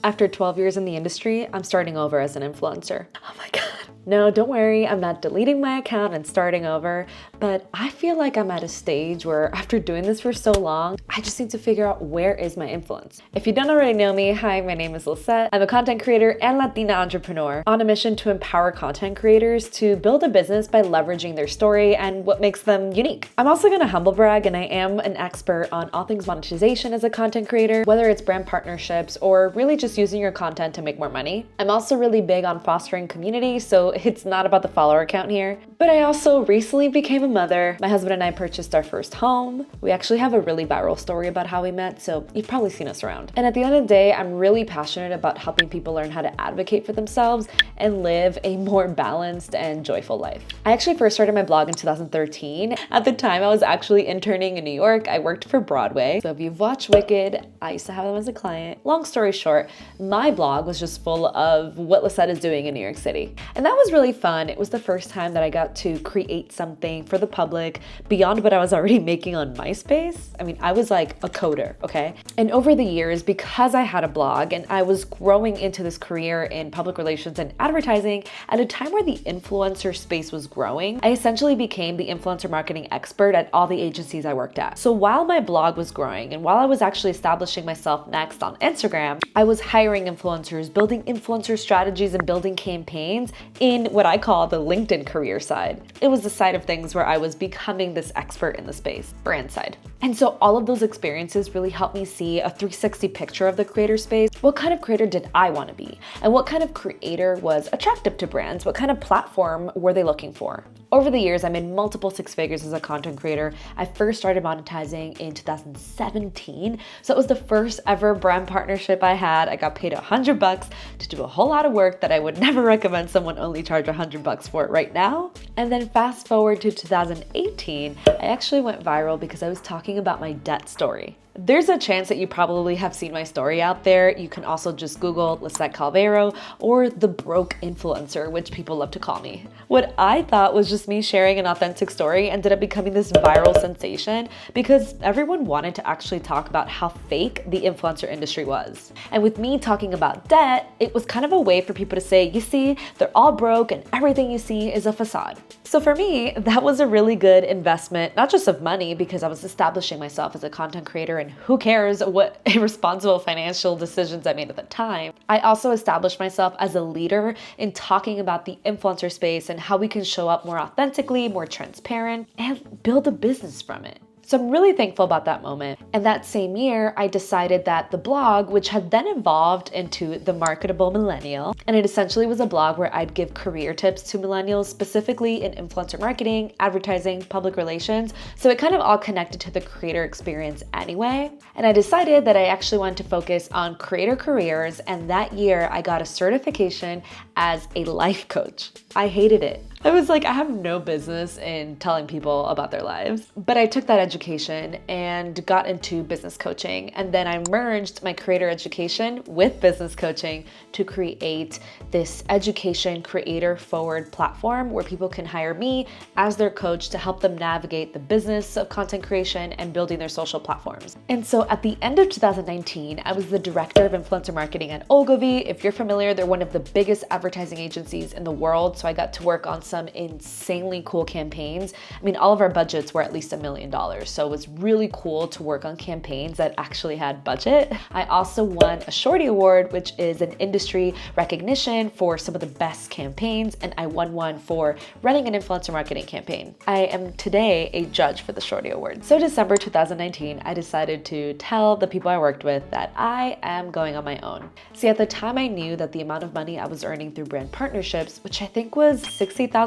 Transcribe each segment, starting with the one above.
After 12 years in the industry, I'm starting over as an influencer. Oh my God. No, don't worry, I'm not deleting my account and starting over, but I feel like I'm at a stage where after doing this for so long, I just need to figure out where is my influence. If you don't already know me, hi, my name is Lisette. I'm a content creator and Latina entrepreneur on a mission to empower content creators to build a business by leveraging their story and what makes them unique. I'm also gonna humble brag, and I am an expert on all things monetization as a content creator, whether it's brand partnerships or really just using your content to make more money. I'm also really big on fostering community, so it's not about the follower count here. But I also recently became a mother. My husband and I purchased our first home. We actually have a really viral story about how we met, so you've probably seen us around. And at the end of the day, I'm really passionate about helping people learn how to advocate for themselves and live a more balanced and joyful life. I actually first started my blog in 2013. At the time, I was actually interning in New York. I worked for Broadway. So if you've watched Wicked, I used to have them as a client. Long story short, my blog was just full of what Lisette is doing in New York City. And that was really fun. It was the first time that I got to create something for the public beyond what I was already making on MySpace. I mean, I was like a coder, okay? And over the years, because I had a blog and I was growing into this career in public relations and advertising at a time where the influencer space was growing, I essentially became the influencer marketing expert at all the agencies I worked at. So while my blog was growing and while I was actually establishing myself next on Instagram, I was hiring influencers, building influencer strategies and building campaigns in what I call the LinkedIn career side. It was the side of things where I was becoming this expert in the space, brand side. And so all of those experiences really helped me see a 360 picture of the creator space. What kind of creator did I want to be? And what kind of creator was attractive to brands? What kind of platform were they looking for? Over the years, I made multiple six figures as a content creator. I first started monetizing in 2017. So it was the first ever brand partnership I had. I got paid $100 to do a whole lot of work that I would never recommend someone only charge $100 for it right now. And then fast forward to 2018, I actually went viral because I was talking about my debt story. There's a chance that you probably have seen my story out there. You can also just Google Lisette Calvero or the broke influencer, which people love to call me. What I thought was just me sharing an authentic story ended up becoming this viral sensation because everyone wanted to actually talk about how fake the influencer industry was. And with me talking about debt, it was kind of a way for people to say, you see, they're all broke and everything you see is a facade. So for me, that was a really good investment, not just of money, because I was establishing myself as a content creator and who cares what irresponsible financial decisions I made at the time. I also established myself as a leader in talking about the influencer space and how we can show up more authentically, more transparent, and build a business from it. So I'm really thankful about that moment. And that same year, I decided that the blog, which had then evolved into The Marketable Millennial, and it essentially was a blog where I'd give career tips to millennials, specifically in influencer marketing, advertising, public relations. So it kind of all connected to the creator experience anyway. And I decided that I actually wanted to focus on creator careers. And that year I got a certification as a life coach. I hated it. I was like, I have no business in telling people about their lives. But I took that education and got into business coaching. And then I merged my creator education with business coaching to create this education creator forward platform where people can hire me as their coach to help them navigate the business of content creation and building their social platforms. And so at the end of 2019, I was the director of influencer marketing at Ogilvy. If you're familiar, they're one of the biggest advertising agencies in the world. So I got to work on some insanely cool campaigns. I mean, all of our budgets were at least $1 million. So it was really cool to work on campaigns that actually had budget. I also won a Shorty Award, which is an industry recognition for some of the best campaigns. And I won one for running an influencer marketing campaign. I am today a judge for the Shorty Award. So December 2019, I decided to tell the people I worked with that I am going on my own. See, at the time I knew that the amount of money I was earning through brand partnerships, which I think was $60,000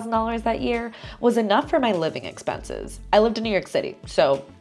that year, was enough for my living expenses. I lived in New York City,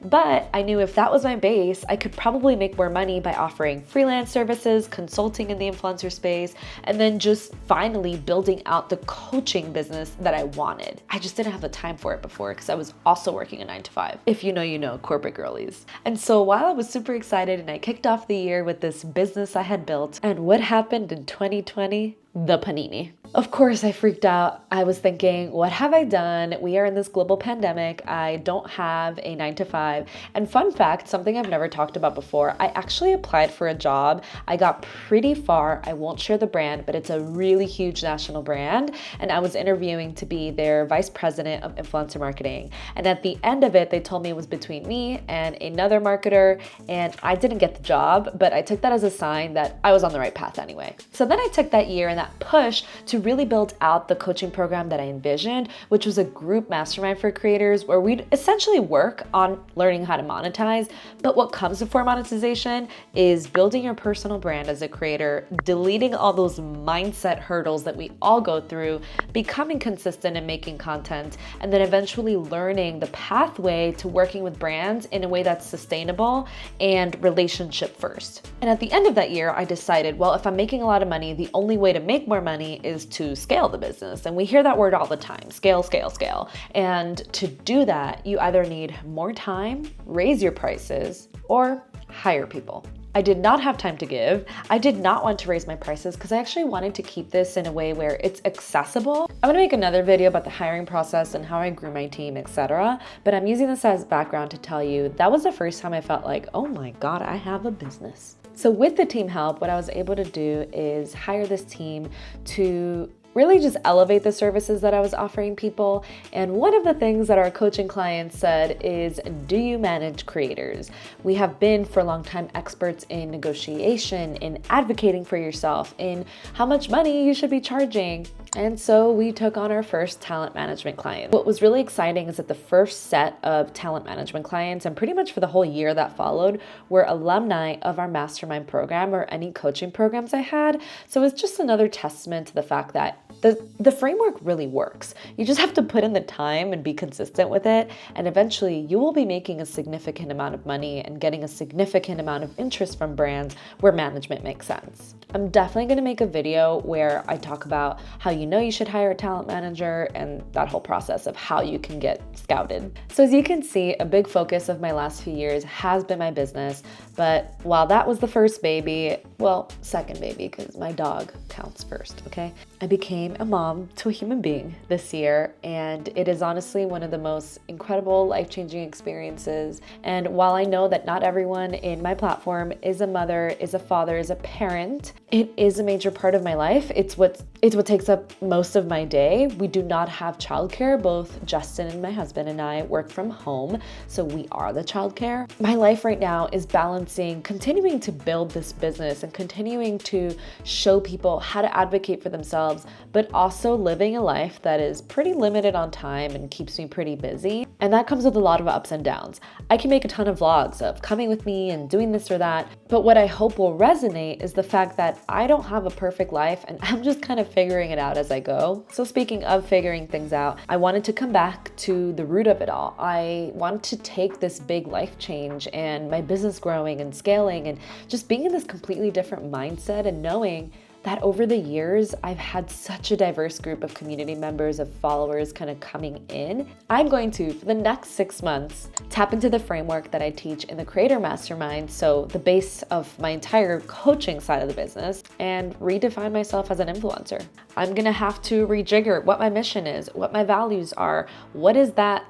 but I knew if that was my base, I could probably make more money by offering freelance services, consulting in the influencer space, and then just finally building out the coaching business that I wanted. I just didn't have the time for it before because I was also working a 9-to-5. If you know, you know, corporate girlies. And so while I was super excited and I kicked off the year with this business I had built, and what happened in 2020? The panini. Of course, I freaked out. I was thinking, what have I done? We are in this global pandemic. I don't have a 9 to 5. And fun fact, something I've never talked about before, I actually applied for a job. I got pretty far. I won't share the brand, but it's a really huge national brand. And I was interviewing to be their vice president of influencer marketing. And at the end of it, they told me it was between me and another marketer. And I didn't get the job, but I took that as a sign that I was on the right path anyway. So then I took that year and that push to really build out the coaching program that I envisioned, which was a group mastermind for creators where we'd essentially work on learning how to monetize. But what comes before monetization is building your personal brand as a creator, deleting all those mindset hurdles that we all go through, becoming consistent and making content, and then eventually learning the pathway to working with brands in a way that's sustainable and relationship first. And at the end of that year, I decided, well, if I'm making a lot of money, the only way to make more money is to scale the business. And we hear that word all the time, scale, scale, scale. And to do that, you either need more time, raise your prices, or hire people. I did not have time to give. I did not want to raise my prices because I actually wanted to keep this in a way where it's accessible. I'm gonna make another video about the hiring process and how I grew my team, etc. But I'm using this as background to tell you that was the first time I felt like, oh my God, I have a business. So with the team help, what I was able to do is hire this team to really just elevate the services that I was offering people. And one of the things that our coaching clients said is, do you manage creators? We have been for a long time experts in negotiation, in advocating for yourself, in how much money you should be charging. And so we took on our first talent management client. What was really exciting is that the first set of talent management clients, and pretty much for the whole year that followed, were alumni of our mastermind program or any coaching programs I had. So it's just another testament to the fact that the framework really works. You just have to put in the time and be consistent with it. And eventually you will be making a significant amount of money and getting a significant amount of interest from brands where management makes sense. I'm definitely gonna make a video where I talk about how you know you should hire a talent manager and that whole process of how you can get scouted. So as you can see, a big focus of my last few years has been my business. But while that was the first baby, well, second baby, because my dog counts first, okay? I became a mom to a human being this year, and it is honestly one of the most incredible, life-changing experiences. And while I know that not everyone in my platform is a mother, is a father, is a parent, it is a major part of my life. It's what takes up most of my day. We do not have childcare. Both Justin and my husband and I work from home, so we are the childcare. My life right now is balancing continuing to build this business and continuing to show people how to advocate for themselves, but also living a life that is pretty limited on time and keeps me pretty busy. And that comes with a lot of ups and downs. I can make a ton of vlogs of coming with me and doing this or that, but what I hope will resonate is the fact that I don't have a perfect life and I'm just kind of figuring it out as I go. So speaking of figuring things out, I wanted to come back to the root of it all. I want to take this big life change and my business growing and scaling and just being in this completely different mindset and knowing that over the years, I've had such a diverse group of community members, of followers kind of coming in. I'm going to, for the next 6 months, tap into the framework that I teach in the Creator Mastermind, so the base of my entire coaching side of the business, and redefine myself as an influencer. I'm gonna have to rejigger what my mission is, what my values are, what is that,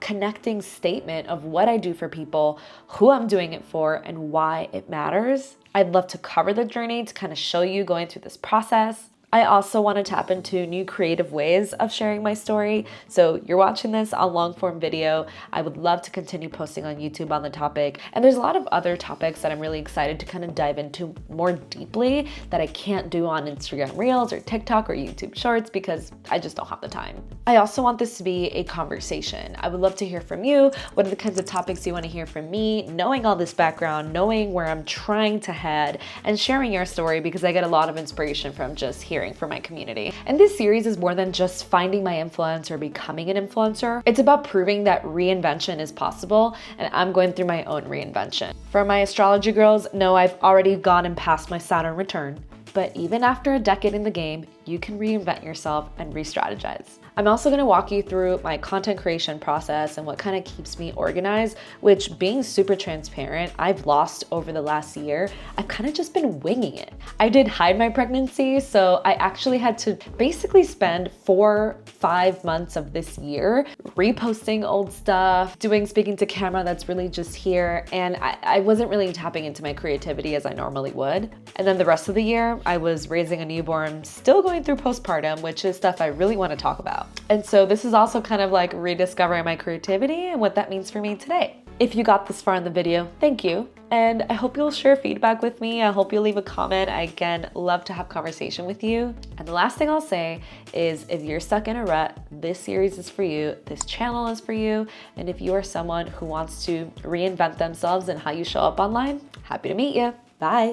connecting statement of what I do for people, who I'm doing it for, and why it matters. I'd love to cover the journey to kind of show you going through this process. I also want to tap into new creative ways of sharing my story. So you're watching this on long form video. I would love to continue posting on YouTube on the topic. And there's a lot of other topics that I'm really excited to kind of dive into more deeply that I can't do on Instagram Reels or TikTok or YouTube Shorts because I just don't have the time. I also want this to be a conversation. I would love to hear from you. What are the kinds of topics you want to hear from me? Knowing all this background, knowing where I'm trying to head, and sharing your story because I get a lot of inspiration from just hearing from my community. And this series is more than just finding my influence or becoming an influencer. It's about proving that reinvention is possible, and I'm going through my own reinvention. For my astrology girls, no, I've already gone and passed my Saturn return. But even after a decade in the game, you can reinvent yourself and re-strategize. I'm also gonna walk you through my content creation process and what kind of keeps me organized, which, being super transparent, I've lost over the last year. I've kind of just been winging it. I did hide my pregnancy, so I actually had to basically spend 4-5 months of this year reposting old stuff, speaking to camera that's really just here, and I wasn't really tapping into my creativity as I normally would. And then the rest of the year, I was raising a newborn, still going through postpartum, which is stuff I really want to talk about. And so this is also kind of like rediscovering my creativity and what that means for me today. If you got this far in the video, thank you. And I hope you'll share feedback with me. I hope you'll leave a comment. I, again, love to have conversation with you. And the last thing I'll say is, if you're stuck in a rut, this series is for you. This channel is for you. And if you are someone who wants to reinvent themselves and how you show up online, happy to meet you. Bye.